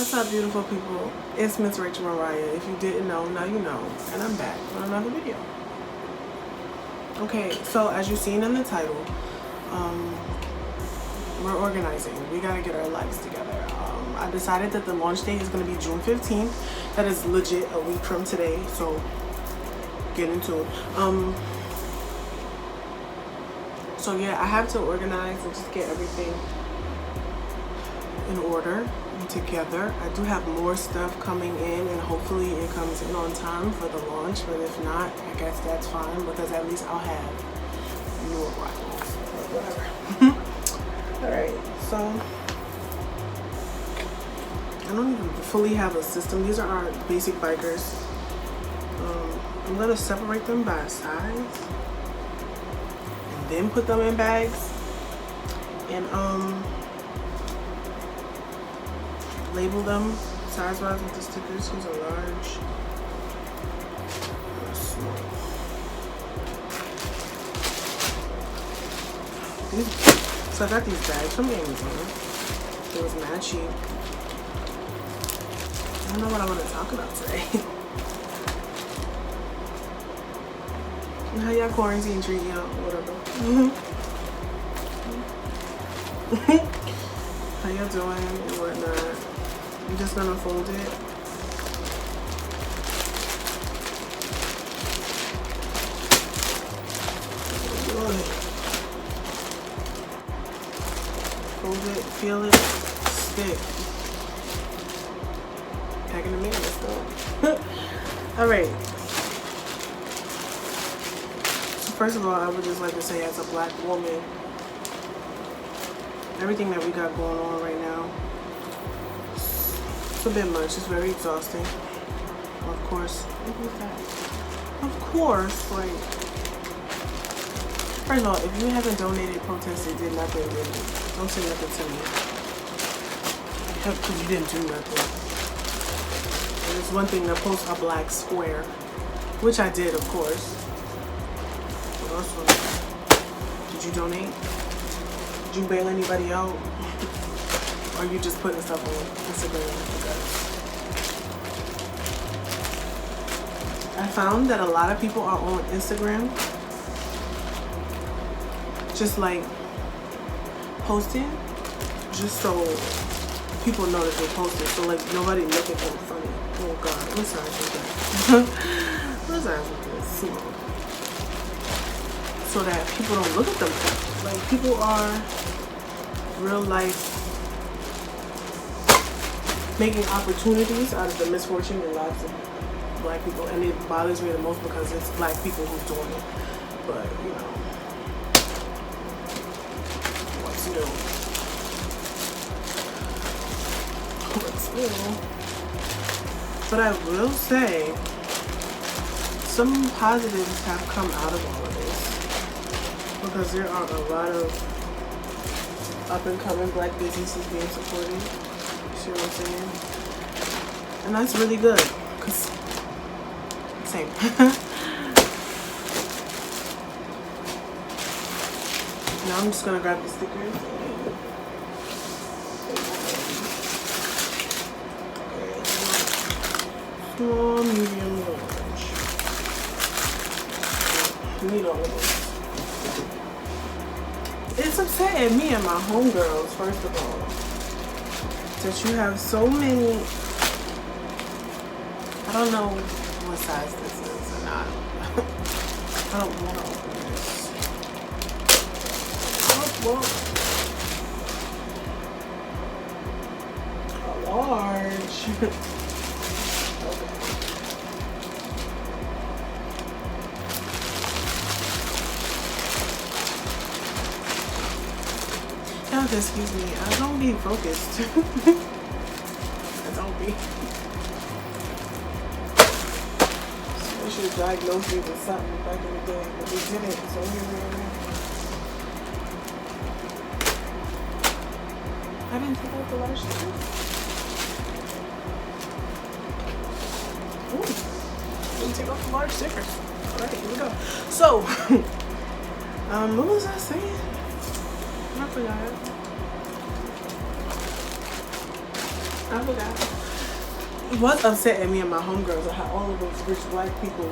What's up, beautiful people? It's Miss Rachel Mariah. If you didn't know, now you know. And I'm back with another video. Okay, so as you've seen in the title, we're organizing. We gotta get our lives together. I decided that the launch date is gonna be June 15th. That is legit a week from today, so get into it. So yeah, I have to organize and just get everything in order and together. I do have more stuff coming in, and hopefully it comes in on time for the launch, but if not, I guess that's fine, because at least I'll have new arrivals or whatever. Alright, so I don't even fully have a system. These are our basic bikers. I'm gonna separate them by size and then put them in bags, and label them size-wise with the stickers. These are large or small. So I got these bags from Amazon. It was mad cheap. I don't know what I want to talk about today. How y'all quarantine treat y'all? Whatever. How y'all doing and whatnot? I'm just gonna fold it. Fold it, feel it, stick. Packing the man, let's go. Alright. So first of all, I would just like to say, as a black woman, everything that we got going on right now, it's a bit much. It's very exhausting. Of course. What was that? Of course, like, first of all, if you haven't donated, protested, did nothing, then don't say nothing to me. Because you didn't do nothing. And it's one thing to post a black square, which I did, of course. What else was that? Did you donate? Did you bail anybody out? Or are you just putting stuff on Instagram? I found that a lot of people are on Instagram just like posting just so people know that they posted, so like nobody look at them funny. Oh god, what's that with that? What's that with this? So that people don't look at them funny. Like, people are real life making opportunities out of the misfortune in lives of black people, and it bothers me the most because it's black people who's doing it. But you know, what's new? What's new? But I will say, some positives have come out of all of this, because there are a lot of up and coming black businesses being supported. You see what I'm saying? And that's really good, because same. Now I'm just gonna grab the stickers. Small, medium, large. Need all of this. It's upsetting me and my homegirls, first of all, that you have so many. I don't know what size this is, and I don't want to open this. Oh, well. A large. Okay. Y'all excuse me, I don't be focused. I don't be. I should have diagnosed me with something back in the day, but we didn't, so here we are now. I didn't take out the large stickers. Ooh, didn't take off the large stickers. Alright, here we go. So, what was I saying? I forgot. I forgot. What's upsetting me and my homegirls are how all of those rich black people,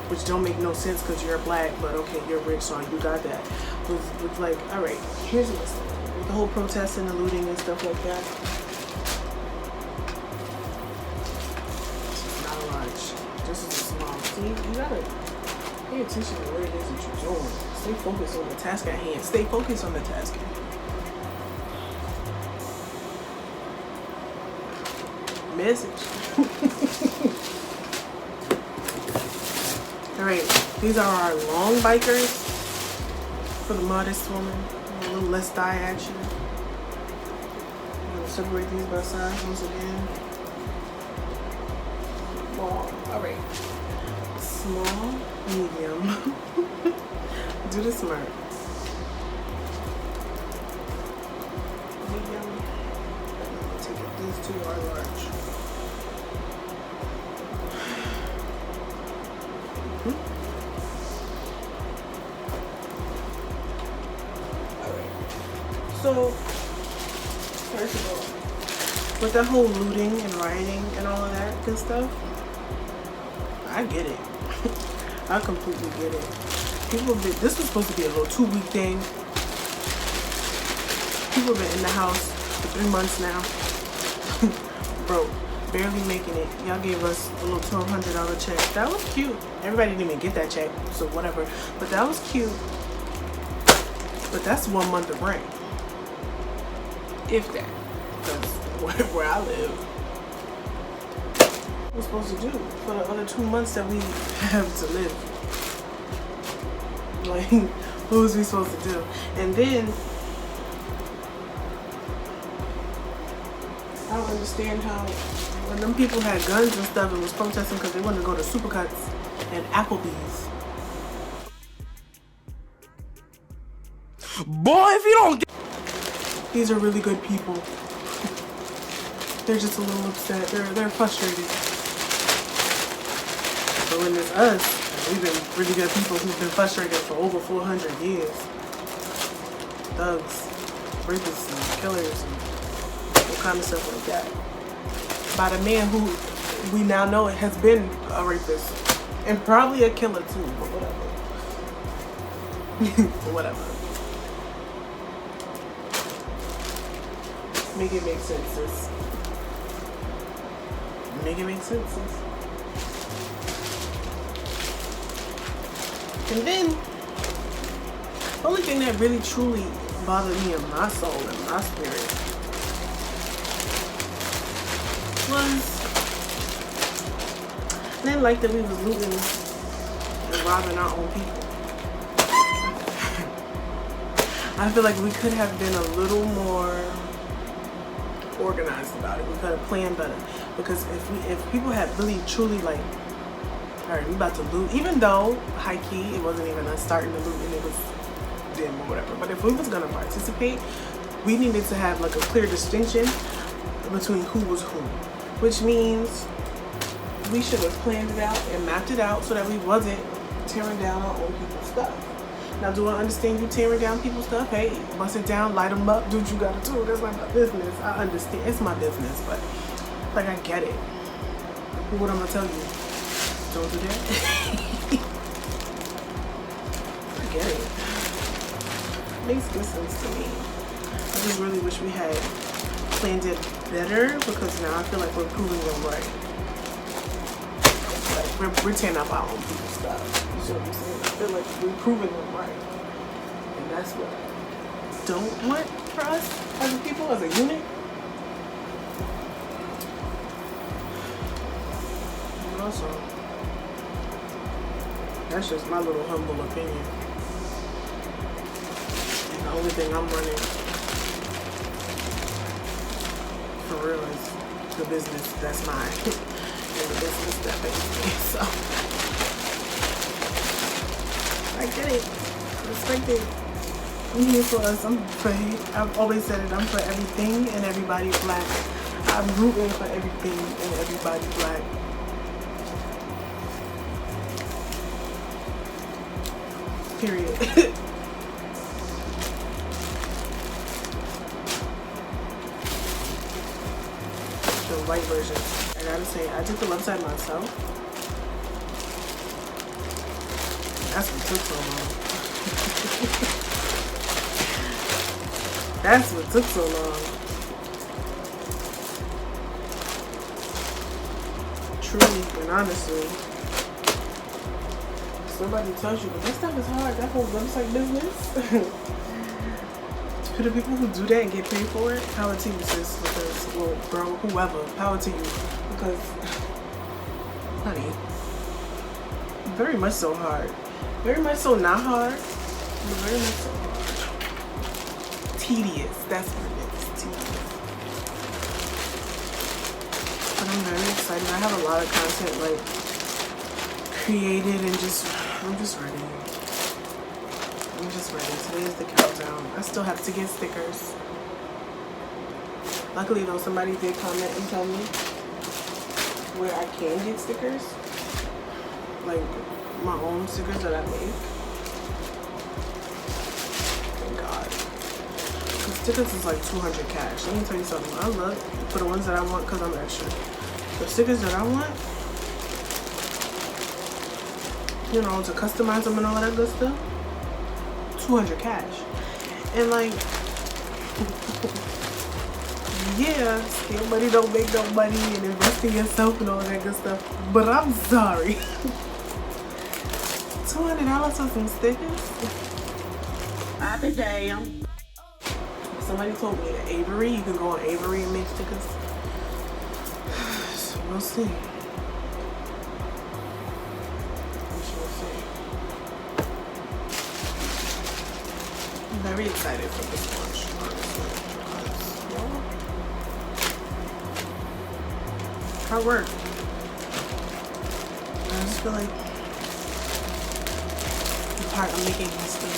which don't make no sense because you're black, but okay, you're rich, so you got that. Was like, all right, here's what's with the whole protesting and looting and stuff like that. This is not a large. This is a small. See, you gotta pay attention to what it is that you're doing. Stay focused on the task at hand. Stay focused on the task at hand. Message. Alright, these are our long bikers for the modest woman. A little less thigh action. I'm going to separate these by size once again. Long. Alright. Small, medium. Do the smart. Medium. Take it. These two are large. So, first of all, with that whole looting and rioting and all of that good stuff, I get it. I completely get it. People have been, this was supposed to be a little 2-week thing. People have been in the house for 3 months now. Broke, barely making it. Y'all gave us a little $1,200 check. That was cute. Everybody didn't even get that check, so whatever. But that was cute. But that's 1 month of rent. If that, because where I live, what we're supposed to do for the other 2 months that we have to live. Like, what was we supposed to do? And then, I don't understand how, when them people had guns and stuff and was protesting because they wanted to go to Supercuts and Applebee's. Boy, if you don't get... These are really good people. They're just a little upset. They're frustrated. But when it's us, we've been really good people who've been frustrated for over 400 years. Thugs, rapists, and killers, and all kind of stuff like that. By the man who we now know has been a rapist. And probably a killer too, but whatever. Whatever. Make it make sense, sis. Make it make sense, sis. And then, the only thing that really truly bothered me in my soul and my spirit was, I didn't like that we was looting and robbing our own people. I feel like we could have been a little more organized about it. We could have planned better, because if people had really truly like, all right, we about to loot, even though high key it wasn't even us starting to loot and it was them or whatever, but if we was gonna participate, we needed to have like a clear distinction between who was who, which means we should have planned it out and mapped it out so that we wasn't tearing down our own people's stuff. Now, do I understand you tearing down people's stuff? Hey, bust it down, light them up, do what you gotta do. That's not my business. I understand. It's my business, but, like, I get it. But what I'm gonna tell you, don't do that. I get it. It makes good sense to me. I just really wish we had planned it better, because now I feel like we're proving them right. Like, we're tearing up our own people's stuff. You see what I'm saying? I feel like we're proving them right. And that's what I don't want for us as a people, as a unit. And also, that's just my little humble opinion. And the only thing I'm running for real is the business that's mine. And the business that pays me. So I get it. Respect it. I'm here for us. I'm for hate. I've always said it. I'm for everything and everybody black. I'm rooting for everything and everybody black. Period. the white version. I gotta say, I did the website myself. That's what took so long. That's what took so long. Truly and honestly. Somebody tells you, but that stuff is hard. That whole website business. To the people who do that and get paid for it, power to you, sis. Because, well, bro, whoever, power to you. Because, honey, very much so hard. Very much so not hard, but very much so hard. Tedious. That's what it is. Tedious. But I'm very excited. I have a lot of content like created and I'm just ready. I'm just ready. Today is the countdown. I still have to get stickers. Luckily though, somebody did comment and tell me where I can get stickers. Like my own stickers that I make. Thank God. The stickers is like 200 cash. Let me tell you something. I look for the ones that I want because I'm extra. The stickers that I want, you know, to customize them and all that good stuff, 200 cash. And like, yeah, steal money don't make no money and invest in yourself and all that good stuff. But I'm sorry. $200 for some stickers? I be damn. Somebody told me that Avery, you can go on Avery and make stickers. So we'll see. I'm very excited for this launch, honestly, because, hard work. I just feel like the part I'm making history.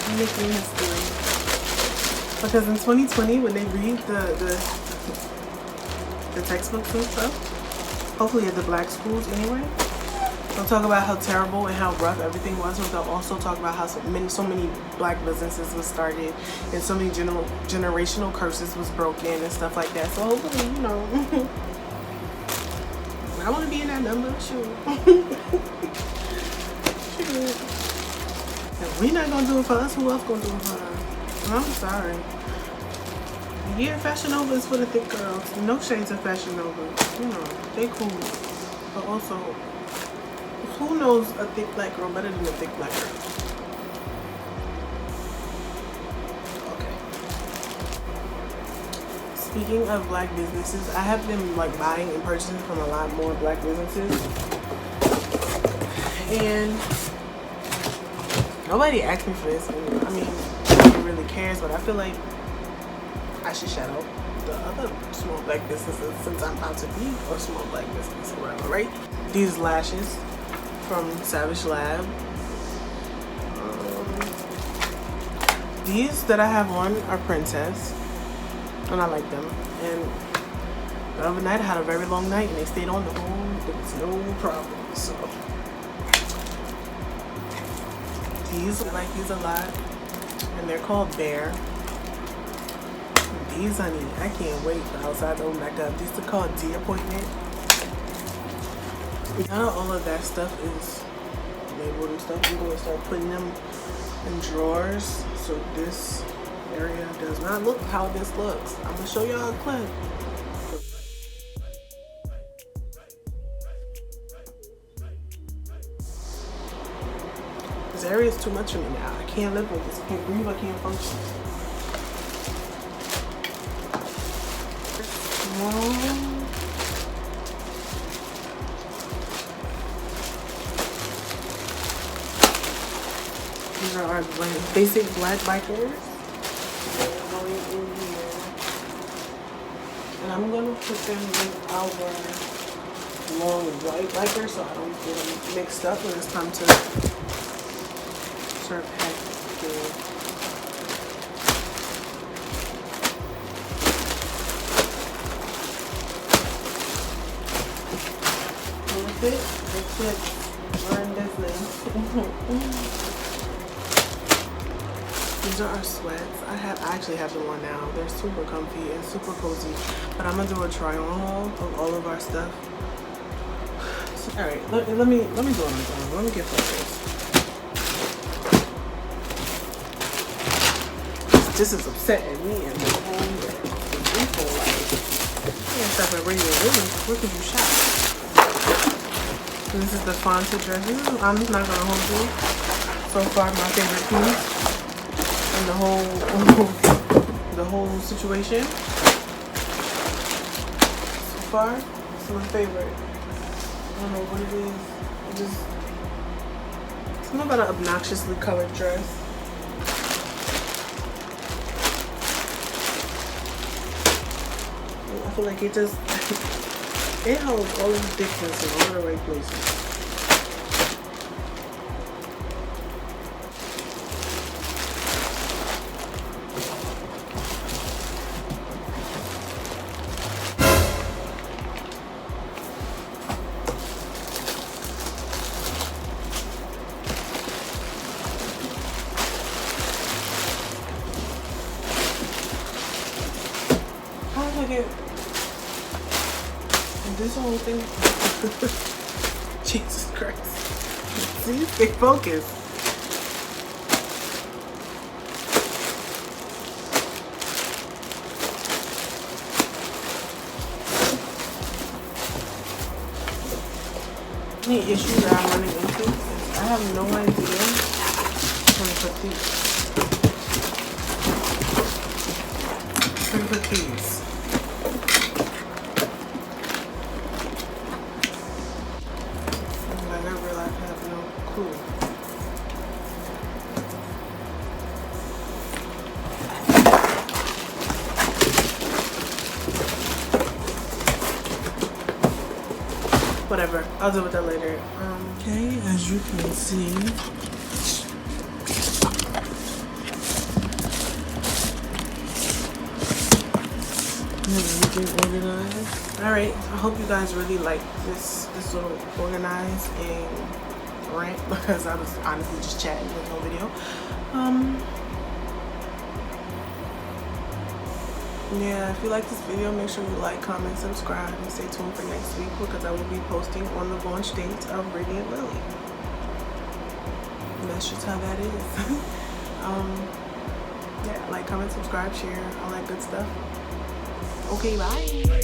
I'm making history. Because in 2020, when they read the textbooks and stuff, hopefully at the black schools anyway, they'll talk about how terrible and how rough everything was, but they'll also talk about how so many black businesses was started and so many generational curses was broken and stuff like that. So hopefully, you know, I want to be in that number, sure. Sure. If we not gonna do it for us, who else gonna do it for us? I'm sorry. Yeah, Fashion Nova is for the thick girls. No shades of Fashion Nova. You know, they cool. But also, who knows a thick black girl better than a thick black girl? Okay. Speaking of black businesses, I have been like buying and purchasing from a lot more black businesses. And nobody asked me for this. And, I mean, nobody really cares, but I feel like I should shout out the other small black businesses since I'm about to be a small black business or whatever, right? These lashes from Savage Lab. These that I have on are Princess, and I like them. And the other night I had a very long night and they stayed on the whole, there was no problem. So these, I like these a lot, and they're called Bear. These, honey, I can't wait for outside to open back up. These are called D Appointment. Now all of that stuff is labeled and stuff. I'm going to start putting them in drawers so this area does not look how this looks. I'm going to show y'all a clip. This area is too much for me now. I can't live with this. I can't breathe. I can't function. These are our basic black bikers. Going in here. And I'm going to put them with our long white biker so I don't get them mixed up when it's time to start packing. That's it. We're in business. These are our sweats. I actually have them on now. They're super comfy and super cozy. But I'm gonna do a try on haul of all of our stuff. So, all right, let me do it on camera. Let me get focused. This is upsetting me and the whole people. Like, you can't stop at radiantlillie. Where could you shop? This is the Fanta dress. I'm not gonna hold you. So far, my favorite piece in the whole situation. So far, it's my favorite. I don't know what it is. It's something about an obnoxiously colored dress. I feel like it just it holds all of the distance in all the right places. How did I get this whole thing? Jesus Christ. See, stay focused. Any issue that I'm running into is I have no idea how to put these. Whatever, I'll deal with that later. Okay, as you can see, everything organized. All right, I hope you guys really like this little organized and rant because I was honestly just chatting with no video. Yeah, if you like this video, make sure you like, comment, subscribe, and stay tuned for next week because I will be posting on the launch date of radiantlillie. And that's just how that is. Yeah, like, comment, subscribe, share, all that good stuff. Okay, bye.